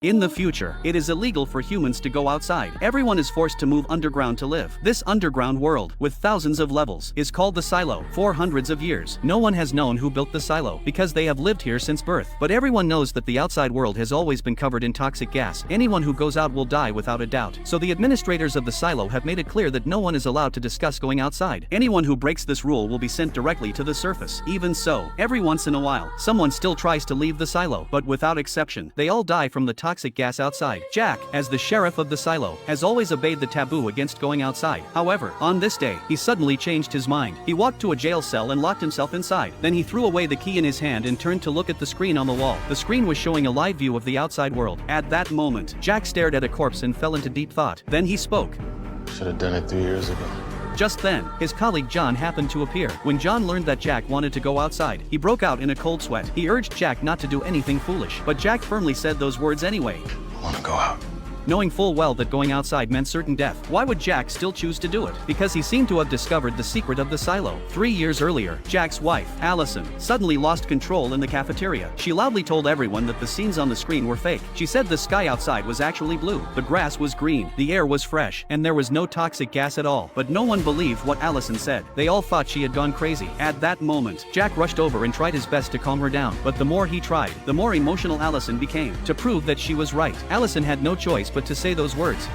In the future, it is illegal for humans to go outside. Everyone is forced to move underground to live. This underground world, with thousands of levels, is called the silo. For hundreds of years, no one has known who built the silo, because they have lived here since birth. But everyone knows that the outside world has always been covered in toxic gas. Anyone who goes out will die without a doubt. So the administrators of the silo have made it clear that no one is allowed to discuss going outside. Anyone who breaks this rule will be sent directly to the surface. Even so, every once in a while, someone still tries to leave the silo, but without exception, they all die from the toxic gas outside. Jack, as the sheriff of the silo, has always obeyed the taboo against going outside. However, on this day, he suddenly changed his mind. He walked to a jail cell and locked himself inside. Then he threw away the key in his hand and turned to look at the screen on the wall. The screen was showing a live view of the outside world. At that moment, Jack stared at a corpse and fell into deep thought. Then he spoke. Should have done it 3 years ago. Just then, his colleague John happened to appear. When John learned that Jack wanted to go outside, he broke out in a cold sweat. He urged Jack not to do anything foolish, but Jack firmly said those words anyway. I want to go out. Knowing full well that going outside meant certain death, why would Jack still choose to do it? Because he seemed to have discovered the secret of the silo. 3 years earlier, Jack's wife, Allison, suddenly lost control in the cafeteria. She loudly told everyone that the scenes on the screen were fake. She said the sky outside was actually blue, the grass was green, the air was fresh, and there was no toxic gas at all. But no one believed what Allison said. They all thought she had gone crazy. At that moment, Jack rushed over and tried his best to calm her down. But the more he tried, the more emotional Allison became. To prove that she was right, Allison had no choice but to say those words.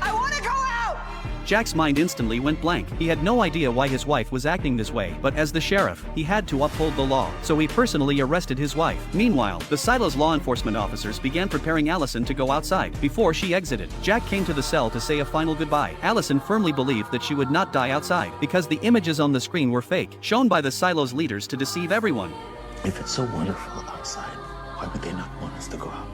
I want to go out! Jack's mind instantly went blank. He had no idea why his wife was acting this way, but as the sheriff, he had to uphold the law, so he personally arrested his wife. Meanwhile, the silo's law enforcement officers began preparing Allison to go outside. Before she exited, Jack came to the cell to say a final goodbye. Allison firmly believed that she would not die outside, because the images on the screen were fake, shown by the silo's leaders to deceive everyone. If it's so wonderful outside, why would they not want us to go out?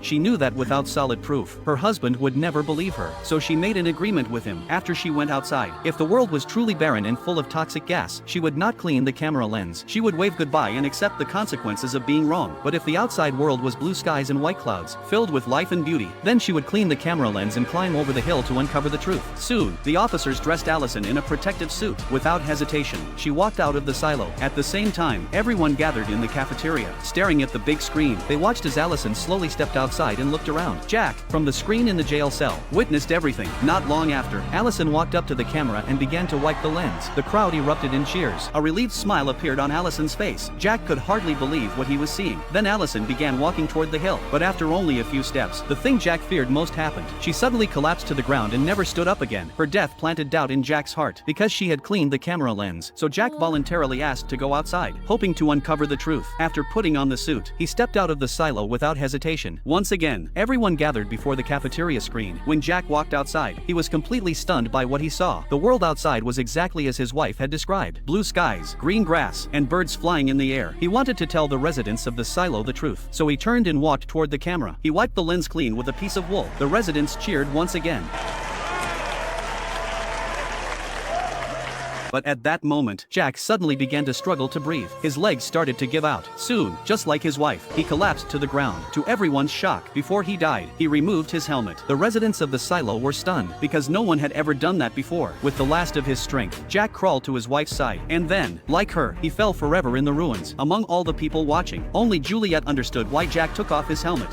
She knew that without solid proof, her husband would never believe her, so she made an agreement with him after she went outside. If the world was truly barren and full of toxic gas, she would not clean the camera lens. She would wave goodbye and accept the consequences of being wrong. But if the outside world was blue skies and white clouds, filled with life and beauty, then she would clean the camera lens and climb over the hill to uncover the truth. Soon, the officers dressed Allison in a protective suit. Without hesitation, she walked out of the silo. At the same time, everyone gathered in the cafeteria, staring at the big screen. They watched as Allison slowly stepped outside and looked around. Jack, from the screen in the jail cell, witnessed everything. Not long after, Allison walked up to the camera and began to wipe the lens. The crowd erupted in cheers. A relieved smile appeared on Allison's face. Jack could hardly believe what he was seeing. Then Allison began walking toward the hill, but after only a few steps, the thing Jack feared most happened. She suddenly collapsed to the ground and never stood up again. Her death planted doubt in Jack's heart, because she had cleaned the camera lens. So Jack voluntarily asked to go outside, hoping to uncover the truth. After putting on the suit, he stepped out of the silo without hesitation. Once again, everyone gathered before the cafeteria screen. When Jack walked outside, he was completely stunned by what he saw. The world outside was exactly as his wife had described. Blue skies, green grass, and birds flying in the air. He wanted to tell the residents of the silo the truth, so he turned and walked toward the camera. He wiped the lens clean with a piece of wool. The residents cheered once again. But at that moment, Jack suddenly began to struggle to breathe. His legs started to give out. Soon, just like his wife, he collapsed to the ground. To everyone's shock, before he died, he removed his helmet. The residents of the silo were stunned, because no one had ever done that before. With the last of his strength, Jack crawled to his wife's side, and then, like her, he fell forever in the ruins. Among all the people watching, only Juliet understood why Jack took off his helmet.